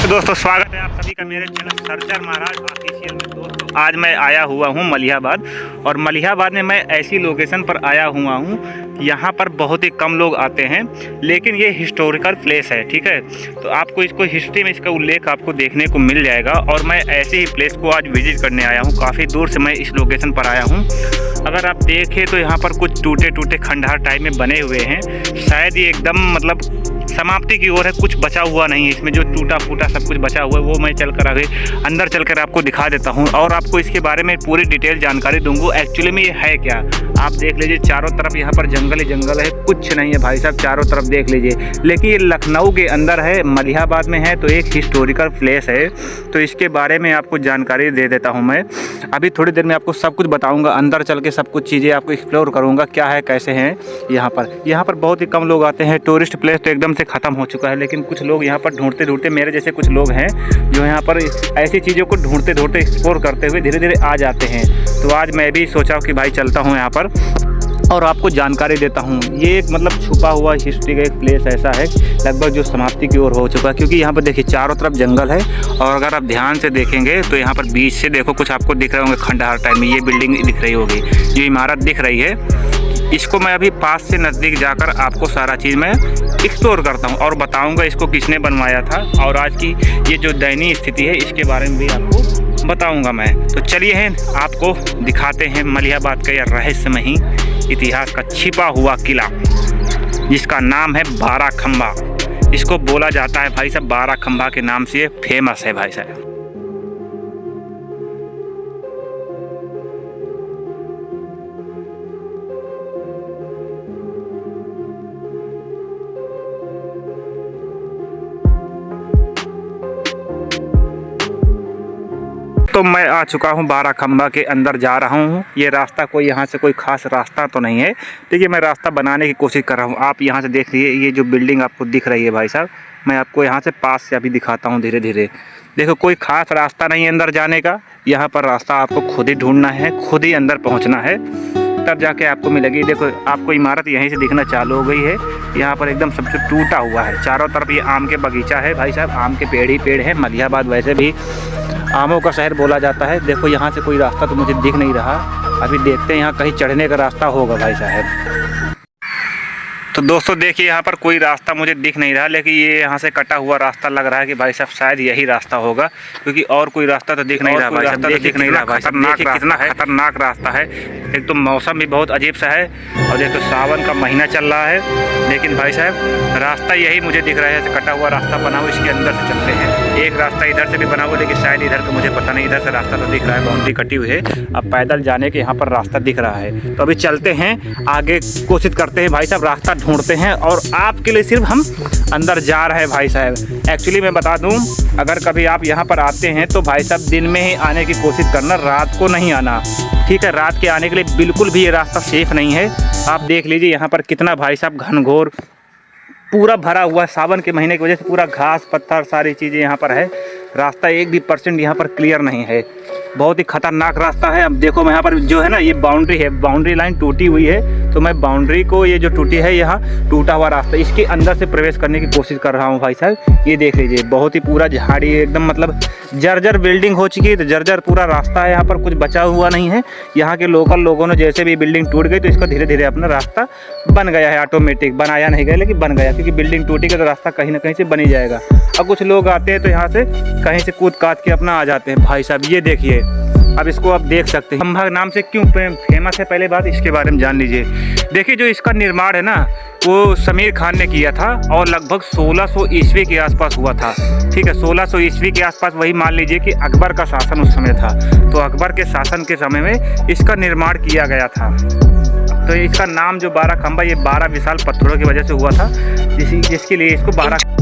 दोस्तों स्वागत है आप सभी का मेरे चैनल सर्चर महाराज ऑफिशियल में। दोस्तों आज मैं आया हुआ हूँ मलिहाबाद, और मलिहाबाद में मैं ऐसी लोकेशन पर आया हुआ हूँ यहाँ पर बहुत ही कम लोग आते हैं, लेकिन ये हिस्टोरिकल प्लेस है। ठीक है, तो आपको इसको हिस्ट्री में इसका उल्लेख आपको देखने को मिल जाएगा। और मैं ऐसे ही प्लेस को आज विजिट करने आया हूँ, काफ़ी दूर से मैं इस लोकेशन पर आया हूँ। अगर आप देखें तो यहाँ पर कुछ टूटे टूटे खंडहर टाइप में बने हुए हैं, शायद ये एकदम मतलब समाप्ति की ओर है, कुछ बचा हुआ नहीं है इसमें। जो टूटा फूटा सब कुछ बचा हुआ है वो मैं चलकर आगे अंदर चलकर आपको दिखा देता हूँ और आपको इसके बारे में पूरी डिटेल जानकारी दूंगा। एक्चुअली में ये है क्या, आप देख लीजिए चारों तरफ यहाँ पर जंगल ही जंगल है, कुछ नहीं है भाई साहब, चारों तरफ देख लीजिए। लेकिन ये लखनऊ के अंदर है, मलिहाबाद में है, तो एक हिस्टोरिकल प्लेस है, तो इसके बारे में आपको जानकारी दे देता हूँ मैं। अभी थोड़ी देर में आपको सब कुछ बताऊँगा, अंदर चल के सब कुछ चीज़ें आपको एक्सप्लोर करूँगा क्या है कैसे हैं यहाँ पर बहुत ही कम लोग आते हैं। टूरिस्ट प्लेस तो एकदम से ख़त्म हो चुका है, लेकिन कुछ लोग यहाँ पर ढूंढते ढूंढते, मेरे जैसे कुछ लोग हैं जो यहाँ पर ऐसी चीज़ों को ढूंढते ढूंढते एक्सप्लोर करते हुए धीरे धीरे आ जाते हैं। तो आज मैं भी सोचा कि भाई चलता हूँ यहाँ पर और आपको जानकारी देता हूँ। ये एक मतलब छुपा हुआ हिस्ट्री का एक प्लेस ऐसा है लगभग जो समाप्ति की ओर हो चुका है, क्योंकि यहाँ पर देखिए चारों तरफ जंगल है। और अगर आप ध्यान से देखेंगे तो यहाँ पर बीच से देखो कुछ आपको दिख रहे होंगे खंडहर टाइप में, ये बिल्डिंग दिख रही होगी, जो इमारत दिख रही है, इसको मैं अभी पास से नज़दीक जाकर आपको सारा चीज़ मैं एक्सप्लोर करता हूँ और बताऊँगा इसको किसने बनवाया था, और आज की ये जो दयनीय स्थिति है इसके बारे में भी आपको बताऊँगा मैं। तो चलिए हैं आपको दिखाते हैं मलिहाबाद का यह रहस्यमयी इतिहास का छिपा हुआ किला, जिसका नाम है बारह खंबा। इसको बोला जाता है भाई साहब, बारह खंबा के नाम से ये फेमस है भाई साहब। तो मैं आ चुका हूँ बारह खंबा के अंदर जा रहा हूँ। ये रास्ता कोई यहाँ से कोई ख़ास रास्ता तो नहीं है, देखिए मैं रास्ता बनाने की कोशिश कर रहा हूँ। आप यहाँ से देख लीजिए, ये जो बिल्डिंग आपको दिख रही है भाई साहब, मैं आपको यहाँ से पास से अभी दिखाता हूँ धीरे धीरे। देखो कोई ख़ास रास्ता नहीं है अंदर जाने का, यहाँ पर रास्ता आपको खुद ही ढूंढना है, खुद ही अंदर पहुँचना है, तब जाके आपको मिलेगी। देखो आपको इमारत यहीं से दिखना चालू हो गई है, यहाँ पर एकदम सब कुछ टूटा हुआ है। चारों तरफ ये आम के बगीचा है भाई साहब, आम के पेड़ ही पेड़ है। मलिहाबाद वैसे भी आमों का शहर बोला जाता है। देखो यहाँ से कोई रास्ता तो मुझे दिख नहीं रहा, अभी देखते हैं यहाँ कहीं चढ़ने का रास्ता होगा भाई साहब। तो दोस्तों देखिए यहाँ पर कोई रास्ता मुझे दिख नहीं रहा, लेकिन ये यहाँ से कटा हुआ रास्ता लग रहा है कि भाई साहब शायद यही रास्ता होगा, क्योंकि और कोई रास्ता तो दिख नहीं रहा भाई साहब। दिख नहीं रहा भाई साहब, कितना खतरनाक रास्ता है। एक तो मौसम भी बहुत अजीब सा है, और देखो सावन का महीना चल रहा है, लेकिन भाई साहब रास्ता यही मुझे दिख रहा है। कटा हुआ रास्ता बना हुआ, इसके अंदर से चलते हैं। एक रास्ता इधर से भी बना हुआ, लेकिन शायद इधर का मुझे पता नहीं, इधर से रास्ता तो दिख रहा है, बाउंड्री कटी हुई है। अब पैदल जाने के यहाँ पर रास्ता दिख रहा है, तो अभी चलते हैं आगे, कोशिश करते हैं भाई साहब, रास्ता ढूंढते हैं और आपके लिए सिर्फ हम अंदर जा रहे हैं भाई साहब। एक्चुअली मैं बता दूं, अगर कभी आप यहाँ पर आते हैं तो भाई साहब दिन में ही आने की कोशिश करना, रात को नहीं आना, ठीक है। रात के आने के लिए बिल्कुल भी ये रास्ता सेफ नहीं है। आप देख लीजिए यहाँ पर कितना भाई साहब घनघोर पूरा भरा हुआ है, सावन के महीने की वजह से पूरा घास पत्थर सारी चीज़ें यहाँ पर है। रास्ता एक भी % यहाँ पर क्लियर नहीं है, बहुत ही खतरनाक रास्ता है। अब देखो मैं यहाँ पर जो है ना, ये बाउंड्री है, बाउंड्री लाइन टूटी हुई है, तो मैं बाउंड्री को, ये जो टूटी है यहाँ टूटा हुआ रास्ता, इसके अंदर से प्रवेश करने की कोशिश कर रहा हूँ भाई साहब। ये देख लीजिए बहुत ही पूरा झाड़ी एकदम मतलब जर्जर बिल्डिंग हो चुकी है, तो जर्जर पूरा रास्ता है, यहाँ पर कुछ बचा हुआ नहीं है। यहाँ के लोकल लोगों ने जैसे भी बिल्डिंग टूट गई तो इसका धीरे धीरे अपना रास्ता बन गया है, ऑटोमेटिक बनाया नहीं गया लेकिन बन गया, क्योंकि बिल्डिंग टूटी गई तो रास्ता कहीं ना कहीं से बन ही जाएगा। अब कुछ लोग आते हैं तो यहाँ से कहीं से कूद काट के अपना आ जाते हैं भाई साहब। ये देखिए, अब इसको आप देख सकते हैं, खंभा नाम से क्यों फेमस है, पहले बात इसके बारे में जान लीजिए। देखिए जो इसका निर्माण है ना, वो समीर खान ने किया था, और लगभग 1600 ईस्वी के आसपास हुआ था, ठीक है। 1600 ईस्वी के आसपास, वही मान लीजिए कि अकबर का शासन उस समय था, तो अकबर के शासन के समय में इसका निर्माण किया गया था। तो इसका नाम जो बारह खंबा, ये 12 विशाल पत्थरों की वजह से हुआ था, जिसके लिए इसको 12।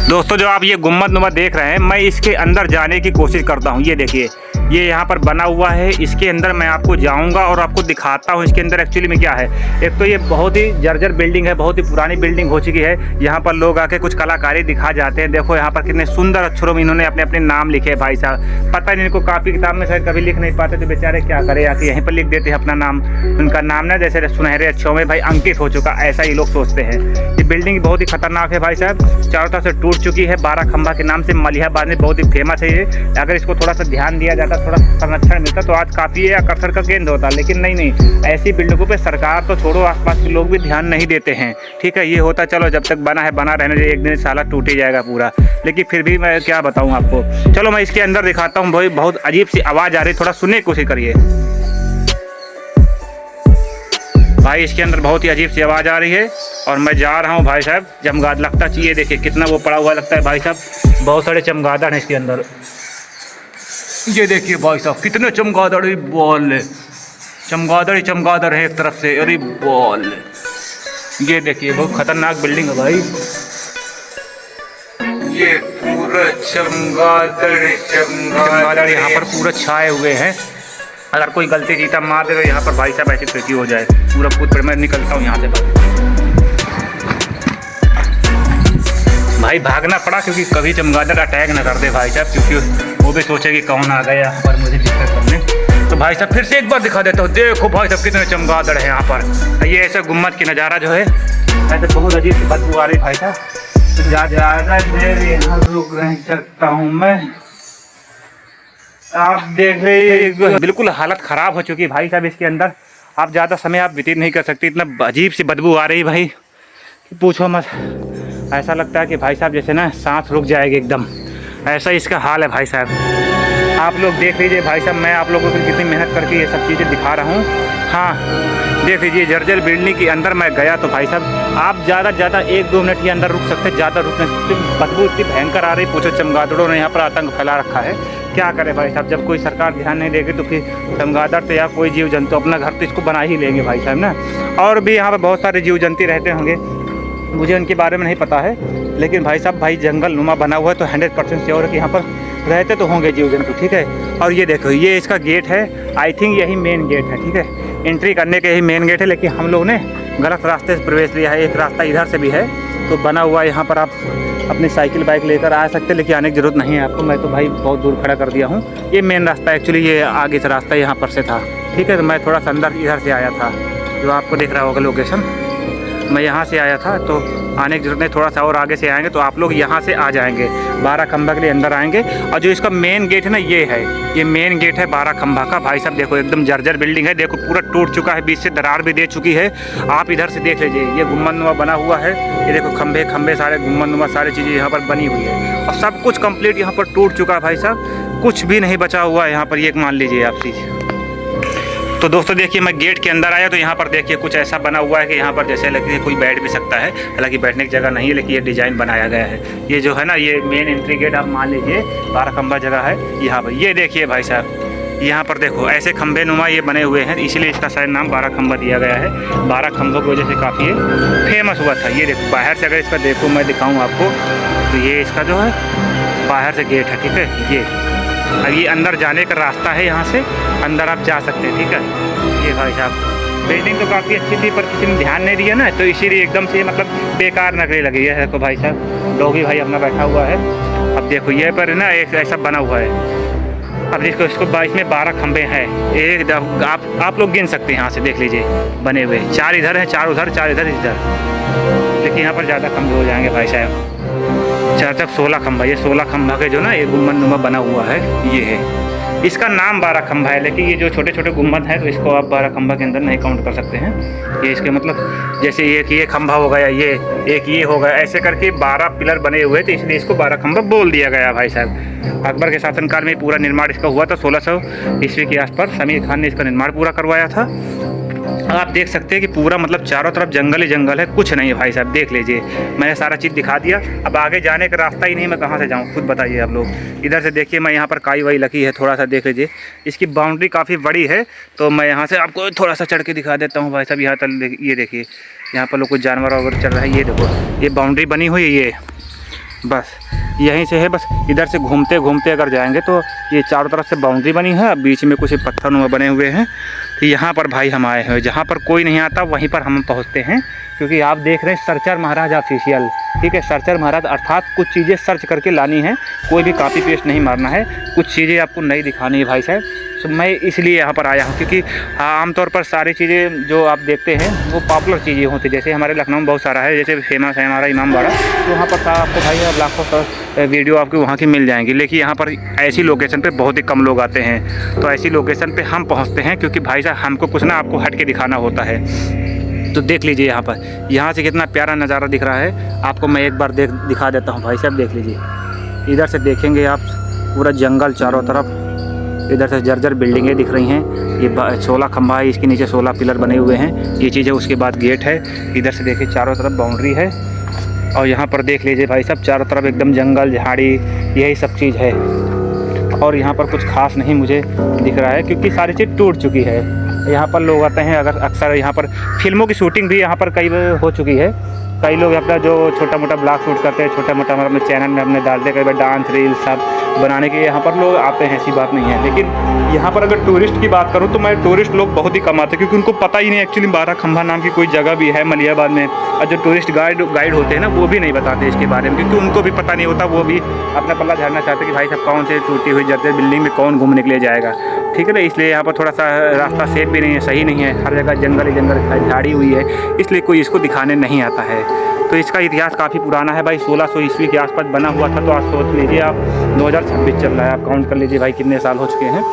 दोस्तों जो आप ये गुम्बद नुमा देख रहे हैं, मैं इसके अंदर जाने की कोशिश करता हूँ। ये देखिए ये यहाँ पर बना हुआ है। इसके अंदर मैं आपको जाऊँगा और आपको दिखाता हूँ इसके अंदर एक्चुअली में क्या है। एक तो ये बहुत ही जर्जर बिल्डिंग है, बहुत ही पुरानी बिल्डिंग हो चुकी है। यहाँ पर लोग आके कुछ कलाकारी दिखा जाते हैं। देखो यहाँ पर कितने सुंदर अक्षरों में इन्होंने अपने अपने नाम लिखे हैं भाई साहब। पता नहीं इनको काफ़ी किताब में शायद कभी लिख नहीं पाते तो बेचारे क्या करें, आके यहीं पर लिख देते हैं अपना नाम। उनका नाम ना जैसे सुनहरे अक्षरों में भाई अंकित हो चुका, ऐसा ही लोग सोचते हैं। ये बिल्डिंग बहुत ही खतरनाक है भाई साहब, चारों तरफ से टूट चुकी है। 12 खंबा के नाम से मलिहाबाद में बहुत ही फेमस है ये। अगर इसको थोड़ा सा ध्यान दिया जाता, थोड़ा संरक्षण मिलता तो आज काफ़ी आकर्षण का केंद्र होता। लेकिन नहीं, ऐसी बिल्डिंगों पे सरकार तो छोड़ो, आसपास के लोग भी ध्यान नहीं देते हैं। ठीक है, ये होता चलो जब तक बना है बना रहने दे, एक दिन साला टूट ही जाएगा पूरा। लेकिन फिर भी मैं क्या बताऊँ आपको। चलो मैं इसके अंदर दिखाता हूँ। भाई बहुत अजीब सी आवाज़ आ रही, थोड़ा सुनने की कोशिश करिए भाई। इसके अंदर बहुत ही अजीब सी आवाज़ आ रही है और मैं जा रहा हूँ भाई साहब। चमगादड़ लगता चाहिए, देखिए कितना वो पड़ा हुआ लगता है भाई साहब। बहुत सारे चमगादड़ हैं इसके अंदर, ये देखिए भाई साहब कितने चमगादड़। बॉल चमगादड़ ही चमगादड़ है एक तरफ से, अरे बॉल। ये देखिए बहुत खतरनाक बिल्डिंग है भाई। ये पूरा चमगादड़ यहाँ पर पूरा छाए हुए हैं। अगर कोई गलती जीता मार दे तो यहाँ पर भाई साहब ऐसी खेती हो जाए, पूरा कूद पर मैं निकलता हूँ यहाँ से भाई। भागना पड़ा क्योंकि कभी चमगादड़ अटैक ना कर दे भाई साहब, क्योंकि वो भी सोचे कि कौन आ गया यहाँ पर मुझे दिक्कत करने। तो भाई साहब फिर से एक बार दिखा देता हूँ। देखो भाई साहब कितने चमगादड़ है यहाँ पर। ये ऐसे गुम्मद की नज़ारा जो है ऐसे बहुत अजीब सी बदबू आ रही भाई साहब। तो ज़्यादा देर यहाँ रुक नहीं सकता हूँ मैं। आप देख रहे बिल्कुल हालत ख़राब हो चुकी है भाई साहब इसके अंदर। आप ज़्यादा समय आप व्यतीत नहीं कर सकते, इतना अजीब सी बदबू आ रही भाई कि पूछो मत। ऐसा लगता है कि भाई साहब जैसे ना सांस रुक जाएगी एकदम, ऐसा इसका हाल है भाई साहब। आप लोग देख लीजिए भाई साहब, मैं आप लोगों को कितनी मेहनत करके ये सब चीज़ें दिखा रहा हूँ। हाँ देख लीजिए, जर्जर बिल्डिंग के अंदर मैं गया तो भाई साहब आप ज़्यादा 1-2 मिनट के अंदर रुक सकते, ज़्यादा रुक नहीं सकते। बदबू इतनी भयंकर आ रही, पूछो चमगादड़ों ने यहाँ पर आतंक फैला रखा है। क्या करे भाई साहब, जब कोई सरकार ध्यान नहीं देगी तो फिर चमगादड़ तो या कोई जीव जंतु अपना घर तो इसको बना ही लेंगे भाई साहब ना। और भी यहाँ पर बहुत सारे जीव जंतु रहते होंगे, मुझे उनके बारे में नहीं पता है। लेकिन भाई साहब भाई जंगल नुमा बना हुआ है तो 100% श्योर है कि यहाँ पर रहते तो होंगे जीव जंतु। ठीक है, और ये देखो ये इसका गेट है, आई थिंक यही मेन गेट है। ठीक है, एंट्री करने के यही मेन गेट है, लेकिन हम लोग ने गलत रास्ते से प्रवेश लिया है। एक रास्ता इधर से भी है तो बना हुआ है, यहाँ पर आप अपनी साइकिल बाइक लेकर आ सकते हैं, लेकिन आने की ज़रूरत नहीं है आपको। मैं तो भाई बहुत दूर खड़ा कर दिया हूँ। ये मेन रास्ता एक्चुअली ये आगे से रास्ता यहाँ पर से था। ठीक है, तो मैं थोड़ा सा अंदर इधर से आया था, जो आपको दिख रहा होगा लोकेशन। मैं यहाँ से आया था तो आने की जरूरत नहीं, थोड़ा सा और आगे से आएंगे तो आप लोग यहाँ से आ जाएंगे, 12 खंबा के लिए अंदर आएंगे। और जो इसका मेन गेट है ना ये है, ये मेन गेट है 12 खंबा का। भाई साहब देखो एकदम जर्जर बिल्डिंग है, देखो पूरा टूट चुका है, बीच से दरार भी दे चुकी है। आप इधर से देख लीजिए, ये गुम्बदनुमा बना हुआ है। ये देखो खंबे खंबे सारे गुम्बदनुमा सारी चीज़ें यहाँ पर बनी हुई है और सब कुछ कंप्लीट यहाँ पर टूट चुका है भाई साहब, कुछ भी नहीं बचा हुआ है यहाँ पर, ये मान लीजिए आप चीज़। तो दोस्तों देखिए मैं गेट के अंदर आया तो यहाँ पर देखिए कुछ ऐसा बना हुआ है कि यहाँ पर जैसे लगता है कोई बैठ भी सकता है, हालांकि बैठने की जगह नहीं है, लेकिन ये डिज़ाइन बनाया गया है। ये जो है ना ये मेन एंट्री गेट आप मान लीजिए 12 खंबा जगह है यहाँ पर। ये देखिए भाई साहब यहाँ पर देखो ऐसे खंबे नुमा ये बने हुए हैं, इसलिए इसका शायद नाम 12 खंबा दिया गया है। 12 खंभों की वजह से काफ़ी फेमस हुआ था। ये देखो बाहर से अगर इसका देखो मैं दिखाऊँ आपको तो ये इसका जो है बाहर से गेट है। ठीक है, ये अब ये अंदर जाने का रास्ता है, यहाँ से अंदर आप जा सकते हैं। ठीक है, ये भाई साहब बिल्डिंग तो काफ़ी अच्छी थी पर किसी ने ध्यान नहीं दिया ना, तो इसीलिए एकदम से मतलब बेकार नगरी लगी है। देखो भाई साहब डॉगी भाई अपना बैठा हुआ है। अब देखो ये पर ना एक ऐसा बना हुआ है। अब देखो इसको 22 में 12 खंबे हैं। एक आप लोग गिन सकते हैं, यहाँ से देख लीजिए बने हुए 4 इधर हैं, 4 उधर, 4 इधर, लेकिन यहाँ पर ज़्यादा खंबे हो जाएंगे भाई साहब। 4 तक 16 खंबा, ये 16 खंबा के जो ना ये गुम्बदनुमा बना हुआ है ये है। इसका नाम 12 खंबा है, लेकिन ये जो छोटे छोटे गुम्बद हैं तो इसको आप 12 खंबा के अंदर नहीं काउंट कर सकते हैं। ये इसके मतलब जैसे ये खंबा हो गया, ये एक ये हो गया, ऐसे करके 12 पिलर बने हुए थे, इसलिए इसको 12 खंबा बोल दिया गया भाई साहब। अकबर के शासनकाल में पूरा निर्माण इसका हुआ था, 1600 ईस्वी के आसपास समीर खान ने इसका निर्माण पूरा करवाया था। आप देख सकते हैं कि पूरा मतलब चारों तरफ जंगल ही जंगल है, कुछ नहीं है भाई साहब। देख लीजिए मैंने सारा चीज़ दिखा दिया, अब आगे जाने का रास्ता ही नहीं, मैं कहाँ से जाऊँ खुद बताइए आप लोग। इधर से देखिए मैं यहाँ पर काई वाई लगी है, थोड़ा सा देख लीजिए, इसकी बाउंड्री काफ़ी बड़ी है, तो मैं यहाँ से आपको थोड़ा सा चढ़ के दिखा देता हूँ भाई साहब। यहाँ तक ये देखिए, यहाँ पर लोग कुछ जानवर वगैरह चल रहा है, ये देखो ये बाउंड्री बनी हुई है, ये बस यहीं से है, बस इधर से घूमते घूमते अगर जाएंगे तो ये चारों तरफ से बाउंड्री बनी है, बीच में कुछ पत्थर बने हुए हैं। तो यहाँ पर भाई हम आए हैं, जहाँ पर कोई नहीं आता वहीं पर हम पहुँचते हैं, क्योंकि आप देख रहे हैं सरचर महाराज ऑफिशियल, ठीक है। सरचर महाराज अर्थात कुछ चीज़ें सर्च करके लानी है, कोई भी कॉपी पेस्ट नहीं मारना है, कुछ चीज़ें आपको नहीं दिखानी है भाई साहब। तो मैं इसलिए यहाँ पर आया हूँ, क्योंकि आमतौर पर सारी चीज़ें जो आप देखते हैं वो पॉपुलर चीज़ें होती, जैसे हमारे लखनऊ में बहुत सारा है, जैसे फेमस है हमारा इमामबाड़ा, तो वहाँ पर आपको भाई लाखों वीडियो आपको वहाँ की मिल जाएंगी। लेकिन यहाँ पर ऐसी लोकेशन पे बहुत ही कम लोग आते हैं, तो ऐसी लोकेशन पे हम पहुँचते हैं, क्योंकि भाई साहब हमको कुछ ना आपको हट के दिखाना होता है। तो देख लीजिए यहाँ से कितना प्यारा नज़ारा दिख रहा है, आपको मैं एक बार दिखा देता हूँ भाई साहब। देख लीजिए, इधर से देखेंगे आप पूरा जंगल चारों तरफ, इधर से जर्जर बिल्डिंगें दिख रही हैं। ये 16 खंभा है, इसके नीचे 16 पिलर बने हुए हैं, ये चीज़ है। उसके बाद गेट है, इधर से देखिए चारों तरफ बाउंड्री है, और यहाँ पर देख लीजिए भाई साहब चारों तरफ एकदम जंगल झाड़ी, यही सब चीज़ है। और यहाँ पर कुछ खास नहीं मुझे दिख रहा है, क्योंकि सारी चीज़ टूट चुकी है। यहाँ पर लोग आते हैं, अगर अक्सर यहाँ पर फिल्मों की शूटिंग भी यहाँ पर कई हो चुकी है। कई लोग अपना जो छोटा मोटा ब्लॉग शूट करते हैं, छोटा मोटा अपने चैनल में अपने डालते हैं, कई बार डांस रील सब बनाने के यहाँ पर लोग आते हैं, ऐसी बात नहीं है। लेकिन यहाँ पर अगर टूरिस्ट की बात करूँ तो मैं टूरिस्ट लोग बहुत ही कम आते हैं, क्योंकि उनको पता ही नहीं एक्चुअली 12 खंभा नाम की कोई जगह भी है मलियाबाद में। और जो टूरिस्ट गाइड होते हैं ना, वो भी नहीं बताते इसके बारे में, क्योंकि उनको भी पता नहीं होता, वो भी अपना पल्ला झाड़ना चाहते कि भाई साहब कौन से टूटी हुई जर्जर बिल्डिंग में कौन घूमने के लिए जाएगा, ठीक है ना। इसलिए यहाँ पर थोड़ा सा रास्ता सेफ भी नहीं है, सही नहीं है, हर जगह जंगल ही जंगल झाड़ी हुई है, इसलिए कोई इसको दिखाने नहीं आता है। तो इसका इतिहास काफ़ी पुराना है भाई, 1600 ईस्वी के आसपास बना हुआ था। तो आज सोच लीजिए आप 2026 चल रहा है, आप काउंट कर लीजिए भाई कितने साल हो चुके हैं,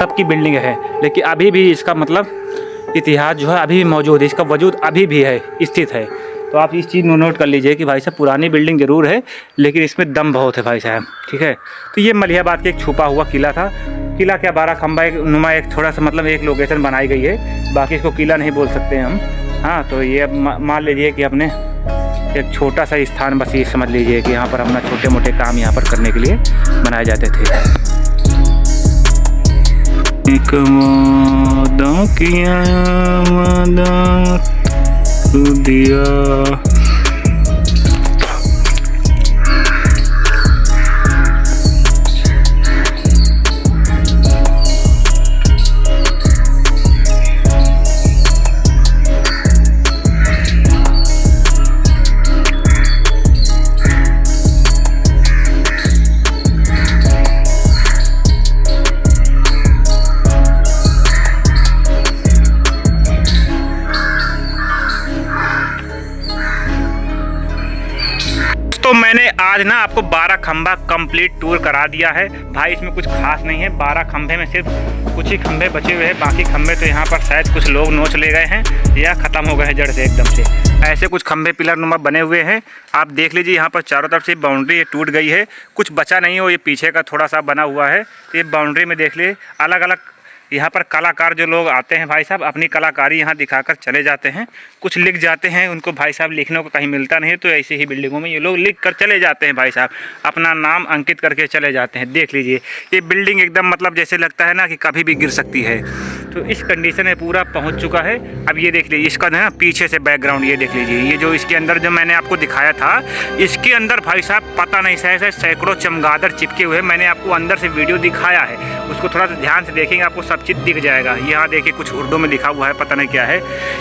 तब की बिल्डिंग है। लेकिन अभी भी इसका मतलब इतिहास जो है अभी भी मौजूद है, इसका वजूद अभी भी है, स्थित है। तो आप इस चीज़ में नोट कर लीजिए कि भाई साहब पुरानी बिल्डिंग ज़रूर है, लेकिन इसमें दम बहुत है भाई साहब, ठीक है। तो ये मलिहाबाद के एक छुपा हुआ किला था। किला क्या, 12 खंभा एक नुमा एक थोड़ा सा मतलब एक लोकेशन बनाई गई है, बाकी इसको किला नहीं बोल सकते हम। हाँ, तो ये अब मान लीजिए कि अपने एक छोटा सा स्थान, बस ये समझ लीजिए कि यहाँ पर अपना छोटे मोटे काम यहाँ पर करने के लिए बनाए जाते थे। एक वादा किया वादा दिया। तो मैंने आज ना आपको 12 खंभा कंप्लीट टूर करा दिया है भाई। इसमें कुछ खास नहीं है, 12 खंभे में सिर्फ कुछ ही खंभे बचे हुए हैं, बाकी खंभे तो यहाँ पर शायद कुछ लोग नोच ले गए हैं या ख़त्म हो गए हैं जड़ से एकदम से। ऐसे कुछ खंभे पिलर नुमा बने हुए हैं, आप देख लीजिए। यहाँ पर चारों तरफ से बाउंड्री टूट गई है, कुछ बचा नहीं हो, ये पीछे का थोड़ा सा बना हुआ है। तो ये बाउंड्री में देख लीजिए अलग अलग यहाँ पर कलाकार जो लोग आते हैं भाई साहब, अपनी कलाकारी यहाँ दिखाकर चले जाते हैं, कुछ लिख जाते हैं। उनको भाई साहब लिखने को कहीं मिलता नहीं, तो ऐसी ही बिल्डिंगों में ये लोग लिख कर चले जाते हैं भाई साहब, अपना नाम अंकित करके चले जाते हैं। देख लीजिए ये बिल्डिंग एकदम मतलब जैसे लगता है ना कि कभी भी गिर सकती है, तो इस कंडीशन में पूरा पहुँच चुका है। अब ये देख लीजिए इसका ना पीछे से बैकग्राउंड, ये देख लीजिए, ये जो इसके अंदर जो मैंने आपको दिखाया था, इसके अंदर भाई साहब पता नहीं शायद सैकड़ों चमगादड़ चिपके हुए। मैंने आपको अंदर से वीडियो दिखाया है, उसको थोड़ा सा ध्यान से देखेंगे आपको सब चीज़ दिख जाएगा। यहाँ देखिए कुछ उर्दू में लिखा हुआ है, पता नहीं क्या है।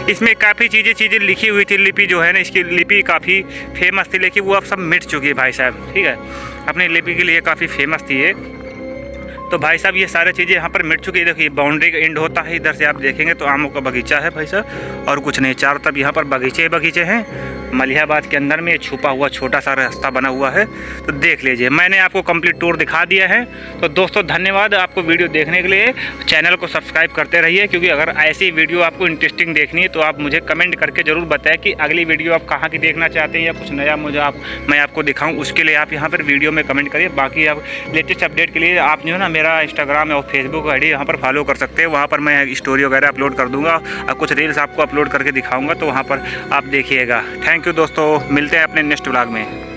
इसमें काफ़ी चीज़ें लिखी हुई थी, लिपि जो है ना इसकी लिपि काफ़ी फेमस थी, लेकिन वो अब सब मिट चुकी है भाई साहब, ठीक है। अपनी लिपि के लिए काफ़ी फेमस थी ये। तो भाई साहब ये सारी चीज़ें यहाँ पर मिट चुकी है। देखिए बाउंड्री का एंड होता है, इधर से आप देखेंगे तो आमों का बगीचा है भाई साहब, और कुछ नहीं, चारों तरफ यहाँ पर बगीचे हैं। मलिहाबाद के अंदर में छुपा हुआ छोटा सा रास्ता बना हुआ है। तो देख लीजिए मैंने आपको कंप्लीट टूर दिखा दिया है। तो दोस्तों धन्यवाद आपको वीडियो देखने के लिए, चैनल को सब्सक्राइब करते रहिए, क्योंकि अगर ऐसी वीडियो आपको इंटरेस्टिंग देखनी है तो आप मुझे कमेंट करके ज़रूर बताएं कि अगली वीडियो आप कहाँ की देखना चाहते हैं, या कुछ नया मैं आपको दिखाऊँ, उसके लिए आप यहाँ पर वीडियो में कमेंट करिए। बाकी आप लेटेस्ट अपडेट के लिए आप जो है ना मेरा इंस्टाग्राम और फेसबुक ID यहाँ पर फॉलो कर सकते हैं, वहाँ पर मैं स्टोरी वगैरह अपलोड कर दूँगा और कुछ रील्स आपको अपलोड करके दिखाऊँगा, तो वहाँ पर आप देखिएगा। थैंक यू दोस्तों, मिलते हैं अपने नेक्स्ट व्लॉग में।